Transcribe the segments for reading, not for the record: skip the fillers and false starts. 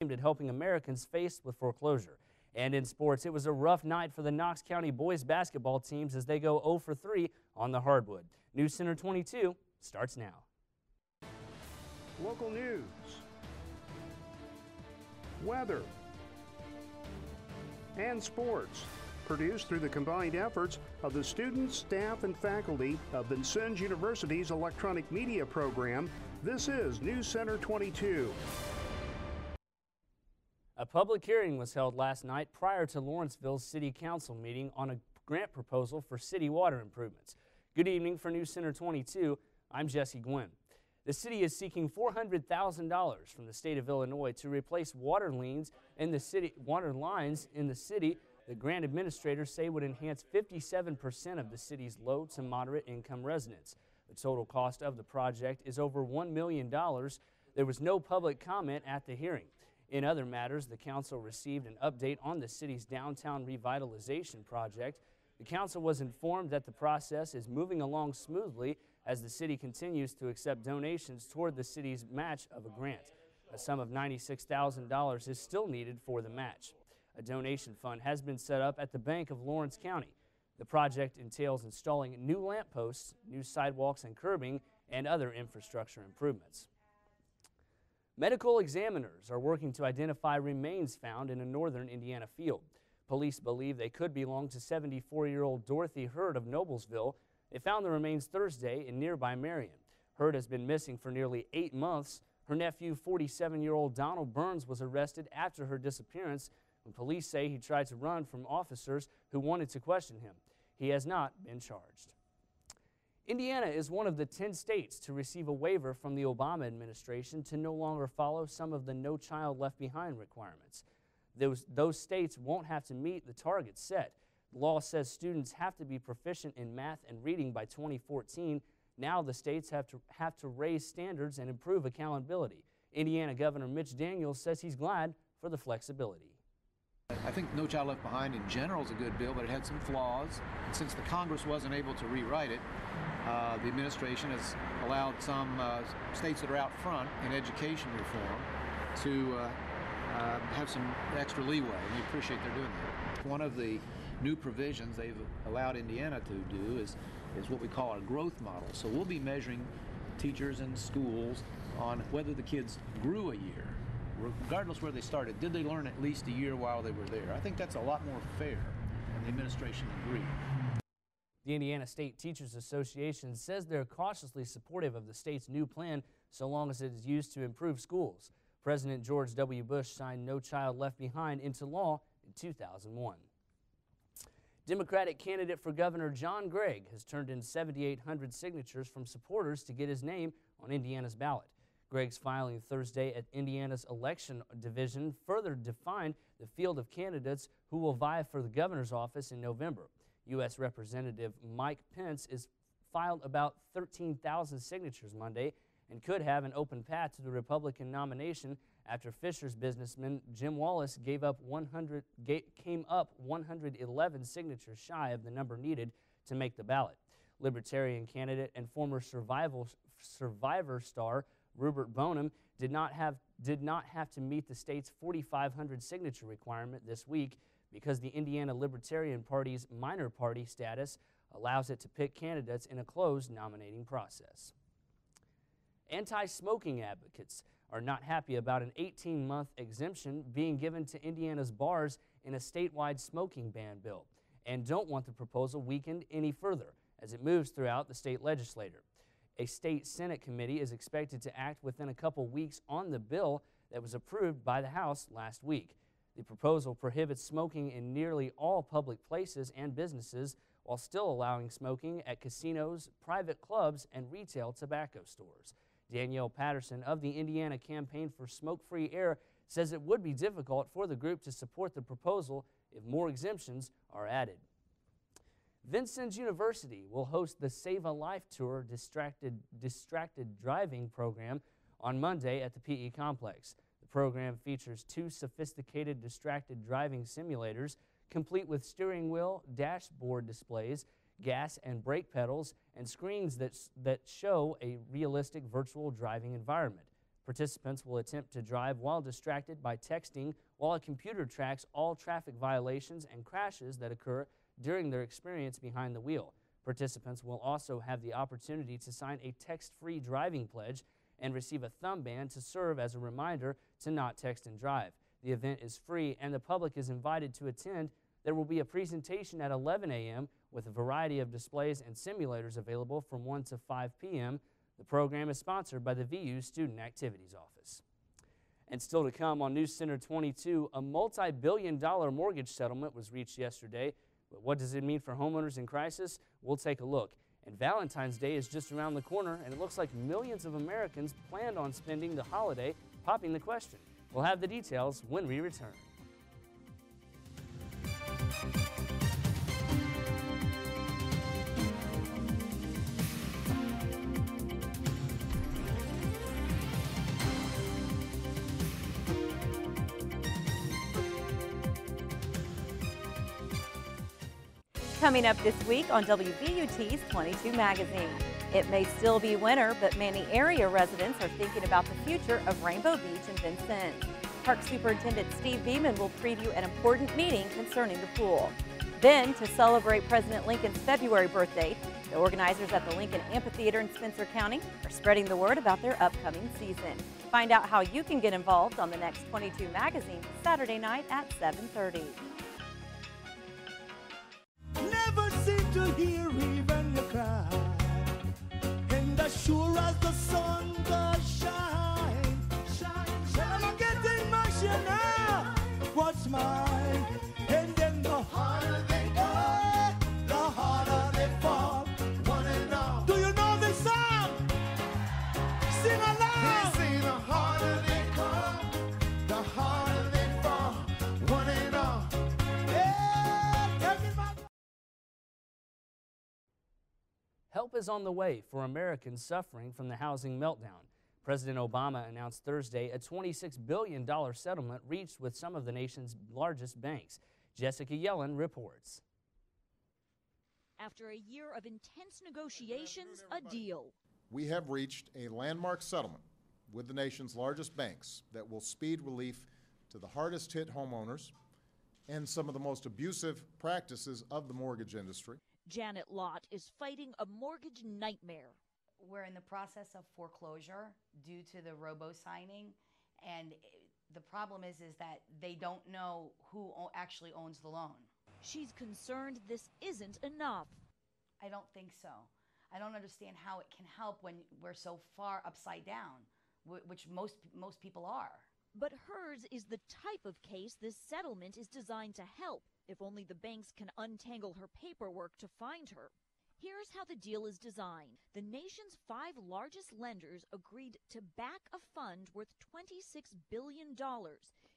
aimed at helping Americans faced with foreclosure. And in sports, it was a rough night for the Knox County boys basketball teams as they go 0 for 3 on the hardwood. News Center 22 starts now. Local news, weather, and sports, produced through the combined efforts of the students, staff, and faculty of Vincennes University's electronic media program. This is News Center 22. A public hearing was held last night prior to Lawrenceville's City Council meeting on a grant proposal for city water improvements. Good evening for News Center 22. I'm Jesse Gwynn. The city is seeking $400,000 from the state of Illinois to replace water lines in the city. The grant administrators say would enhance 57% of the city's low to moderate income residents. The total cost of the project is over $1 million. There was no public comment at the hearing. In other matters, the council received an update on the city's downtown revitalization project. The council was informed that the process is moving along smoothly as the city continues to accept donations toward the city's match of a grant. A sum of $96,000 is still needed for the match. A donation fund has been set up at the Bank of Lawrence County. The project entails installing new lampposts, new sidewalks and curbing, and other infrastructure improvements. Medical examiners are working to identify remains found in a northern Indiana field. Police believe they could belong to 74-year-old Dorothy Hurd of Noblesville. They found the remains Thursday in nearby Marion. Hurd has been missing for nearly 8 months. Her nephew, 47-year-old Donald Burns, was arrested after her disappearance when police say he tried to run from officers who wanted to question him. He has not been charged. Indiana is one of the 10 states to receive a waiver from the Obama administration to no longer follow some of the No Child Left Behind requirements. Those states won't have to meet the targets set. The law says students have to be proficient in math and reading by 2014. Now the states have to raise standards and improve accountability. Indiana Governor Mitch Daniels says he's glad for the flexibility. I think No Child Left Behind in general is a good bill, but it had some flaws. And since the Congress wasn't able to rewrite it, the administration has allowed some states that are out front in education reform to have some extra leeway, and we appreciate they're doing that. One of the new provisions they've allowed Indiana to do is what we call our growth model. So we'll be measuring teachers and schools on whether the kids grew a year, regardless where they started. Did they learn at least a year while they were there? I think that's a lot more fair, and the administration agreed. The Indiana State Teachers Association says they're cautiously supportive of the state's new plan so long as it is used to improve schools. President George W. Bush signed No Child Left Behind into law in 2001. Democratic candidate for governor John Gregg has turned in 7,800 signatures from supporters to get his name on Indiana's ballot. Gregg's filing Thursday at Indiana's election division further defined the field of candidates who will vie for the governor's office in November. U.S. Representative Mike Pence is filed about 13,000 signatures Monday and could have an open path to the Republican nomination after Fisher's businessman Jim Wallace came up 111 signatures shy of the number needed to make the ballot. Libertarian candidate and former Survivor star Rupert Bonham did not have to meet the state's 4,500 signature requirement this week because the Indiana Libertarian Party's minor party status allows it to pick candidates in a closed nominating process. Anti-smoking advocates are not happy about an 18-month exemption being given to Indiana's bars in a statewide smoking ban bill and don't want the proposal weakened any further as it moves throughout the state legislature. A state Senate committee is expected to act within a couple weeks on the bill that was approved by the House last week. The proposal prohibits smoking in nearly all public places and businesses while still allowing smoking at casinos, private clubs, and retail tobacco stores. Danielle Patterson of the Indiana Campaign for Smoke-Free Air says it would be difficult for the group to support the proposal if more exemptions are added. Vincennes University will host the Save a Life Tour Distracted Driving program on Monday at the PE Complex. The program features 2 sophisticated distracted driving simulators, complete with steering wheel, dashboard displays, gas and brake pedals, and screens that show a realistic virtual driving environment. Participants will attempt to drive while distracted by texting while a computer tracks all traffic violations and crashes that occur during their experience behind the wheel. Participants will also have the opportunity to sign a text-free driving pledge and receive a thumb band to serve as a reminder to not text and drive. The event is free and the public is invited to attend. There will be a presentation at 11 a.m. with a variety of displays and simulators available from 1 to 5 p.m. The program is sponsored by the VU Student Activities Office. And still to come on News Center 22, a multi-billion-dollar mortgage settlement was reached yesterday. But what does it mean for homeowners in crisis? We'll take a look. And Valentine's Day is just around the corner, and it looks like millions of Americans planned on spending the holiday popping the question. We'll have the details when we return. Coming up this week on WVUT's 22 magazine. It may still be winter, but many area residents are thinking about the future of Rainbow Beach and Vincennes. Park Superintendent Steve Beeman will preview an important meeting concerning the pool. Then, to celebrate President Lincoln's February birthday, the organizers at the Lincoln Amphitheater in Spencer County are spreading the word about their upcoming season. Find out how you can get involved on the next 22 magazine Saturday night at 7:30. Never seem to hear even you cry, and as sure as the sun does shine, I'm getting emotional. What's mine? And then the harder they go, the harder they fall. One and all. Do you know this song? Sing along. They say the harder they come, the harder they fall. One and all. Help is on the way for Americans suffering from the housing meltdown. President Obama announced Thursday a $26 billion settlement reached with some of the nation's largest banks. Jessica Yellen reports. After a year of intense negotiations, a deal. We have reached a landmark settlement with the nation's largest banks that will speed relief to the hardest hit homeowners and some of the most abusive practices of the mortgage industry. Janet Lott is fighting a mortgage nightmare. We're in the process of foreclosure due to the robo-signing, and the problem is that they don't know who actually owns the loan. She's concerned this isn't enough. I don't think so. I don't understand how it can help when we're so far upside down, which most people are. But hers is the type of case this settlement is designed to help, if only the banks can untangle her paperwork to find her. Here's how the deal is designed. The nation's 5 largest lenders agreed to back a fund worth $26 billion.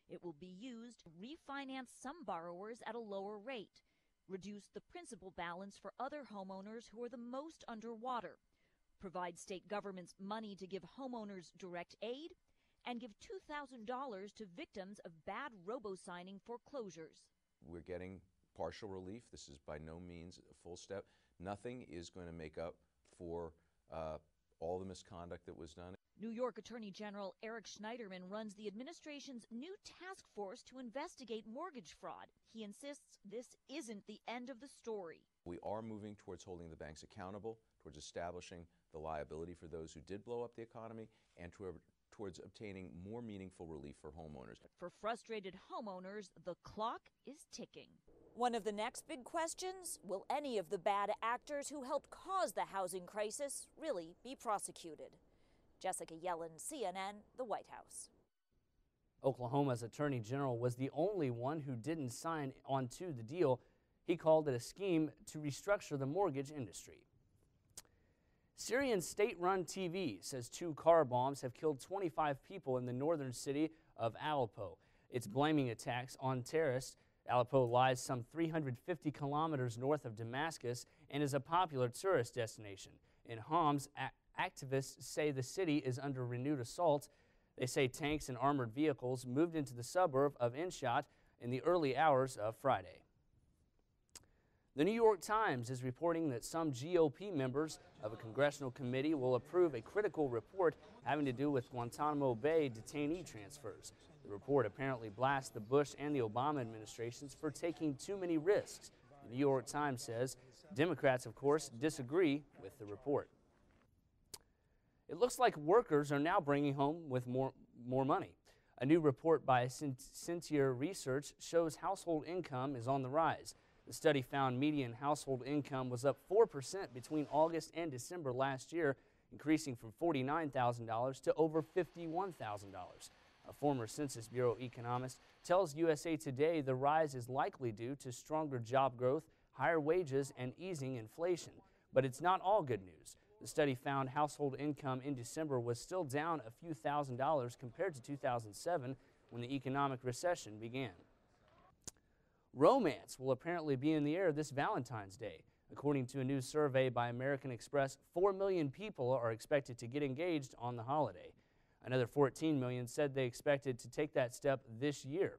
It will be used to refinance some borrowers at a lower rate, reduce the principal balance for other homeowners who are the most underwater, provide state governments money to give homeowners direct aid, and give $2,000 to victims of bad robo-signing foreclosures. We're getting partial relief. This is by no means a full step. Nothing is going to make up for all the misconduct that was done. New York Attorney General Eric Schneiderman runs the administration's new task force to investigate mortgage fraud. He insists this isn't the end of the story. We are moving towards holding the banks accountable, towards establishing the liability for those who did blow up the economy, and towards obtaining more meaningful relief for homeowners. For frustrated homeowners, the clock is ticking. One of the next big questions, will any of the bad actors who helped cause the housing crisis really be prosecuted? Jessica Yellen, CNN, the White House. Oklahoma's Attorney General was the only one who didn't sign onto the deal. He called it a scheme to restructure the mortgage industry. Syrian state-run TV says 2 car bombs have killed 25 people in the northern city of Aleppo. It's blaming attacks on terrorists. Aleppo lies some 350 kilometers north of Damascus and is a popular tourist destination. In Homs, activists say the city is under renewed assault. They say tanks and armored vehicles moved into the suburb of Inshat in the early hours of Friday. The New York Times is reporting that some GOP members of a congressional committee will approve a critical report having to do with Guantanamo Bay detainee transfers. The report apparently blasts the Bush and the Obama administrations for taking too many risks. The New York Times says Democrats, of course, disagree with the report. It looks like workers are now bringing home with more money. A new report by Centier Research shows household income is on the rise. The study found median household income was up 4% between August and December last year, increasing from $49,000 to over $51,000. A former Census Bureau economist tells USA Today the rise is likely due to stronger job growth, higher wages, and easing inflation. But it's not all good news. The study found household income in December was still down a few $1,000s compared to 2007 when the economic recession began. Romance will apparently be in the air this Valentine's Day. According to a new survey by American Express, 4 million people are expected to get engaged on the holiday. Another 14 million said they expected to take that step this year.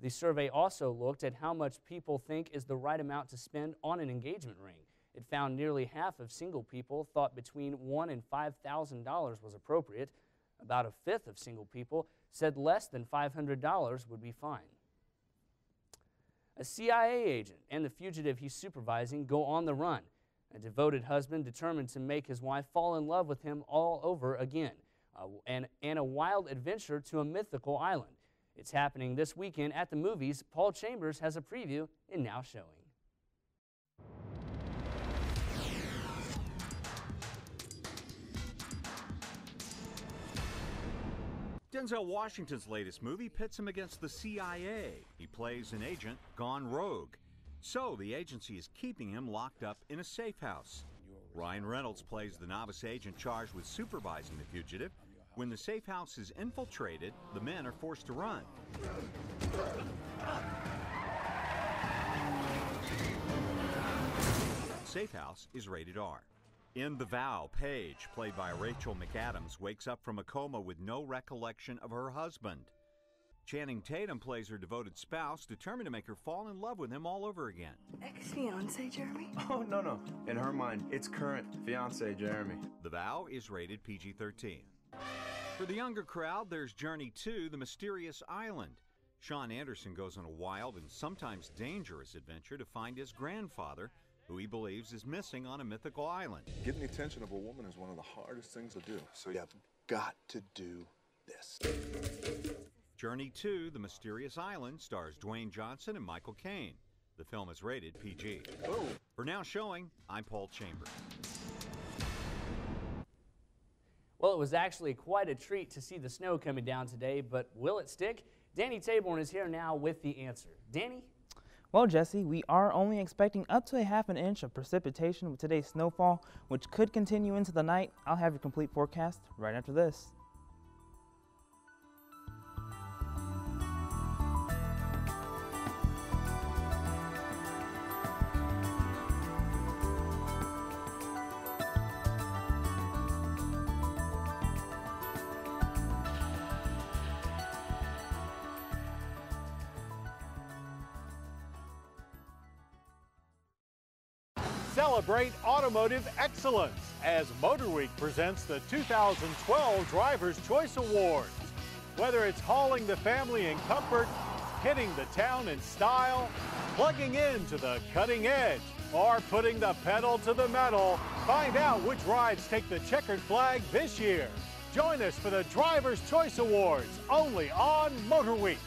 The survey also looked at how much people think is the right amount to spend on an engagement ring. It found nearly half of single people thought between $1,000 and $5,000 was appropriate. About a fifth of single people said less than $500 would be fine. A CIA agent and the fugitive he's supervising go on the run. A devoted husband determined to make his wife fall in love with him all over again, and a wild adventure to a mythical island. It's happening this weekend at the movies. Paul Chambers has a preview and now showing. Denzel Washington's latest movie pits him against the CIA. He plays an agent gone rogue. So the agency is keeping him locked up in a safe house. Ryan Reynolds plays the novice agent charged with supervising the fugitive. When the safe house is infiltrated, the men are forced to run. Safe House is rated R. In The Vow, Paige, played by Rachel McAdams, wakes up from a coma with no recollection of her husband. Channing Tatum plays her devoted spouse, determined to make her fall in love with him all over again. Ex-fiance, Jeremy? Oh, no. In her mind, it's current fiance, Jeremy. The Vow is rated PG-13. For the younger crowd, there's Journey to the Mysterious Island. Sean Anderson goes on a wild and sometimes dangerous adventure to find his grandfather, who he believes is missing on a mythical island. Getting the attention of a woman is one of the hardest things to do, so you've got to do this. Journey to the Mysterious Island stars Dwayne Johnson and Michael Caine. The film is rated PG. Oh. For Now Showing, I'm Paul Chambers. Well, it was actually quite a treat to see the snow coming down today, but will it stick? Danny Taborn is here now with the answer. Danny? Well, Jesse, we are only expecting up to a half an inch of precipitation with today's snowfall, which could continue into the night. I'll have your complete forecast right after this. Celebrate automotive excellence as Motor Week presents the 2012 Driver's Choice Awards. Whether it's hauling the family in comfort, hitting the town in style, plugging into the cutting edge, or putting the pedal to the metal, find out which rides take the checkered flag this year. Join us for the Driver's Choice Awards, only on Motor Week.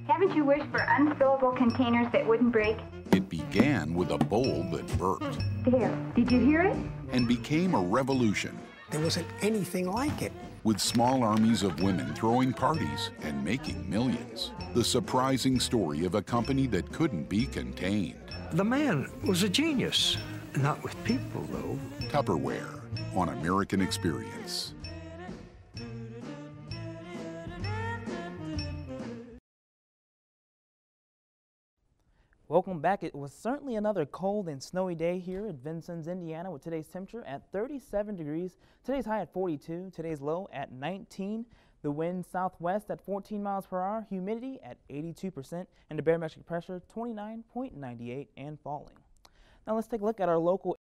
Haven't you wished for unfillable containers that wouldn't break? It began with a bowl that burped. There, did you hear it? And became a revolution. There wasn't anything like it. With small armies of women throwing parties and making millions. The surprising story of a company that couldn't be contained. The man was a genius. Not with people, though. Tupperware on American Experience. Welcome back. It was certainly another cold and snowy day here at Vincennes, Indiana, with today's temperature at 37 degrees, today's high at 42, today's low at 19. The wind southwest at 14 miles per hour, humidity at 82%, and the barometric pressure 29.98 and falling. Now let's take a look at our local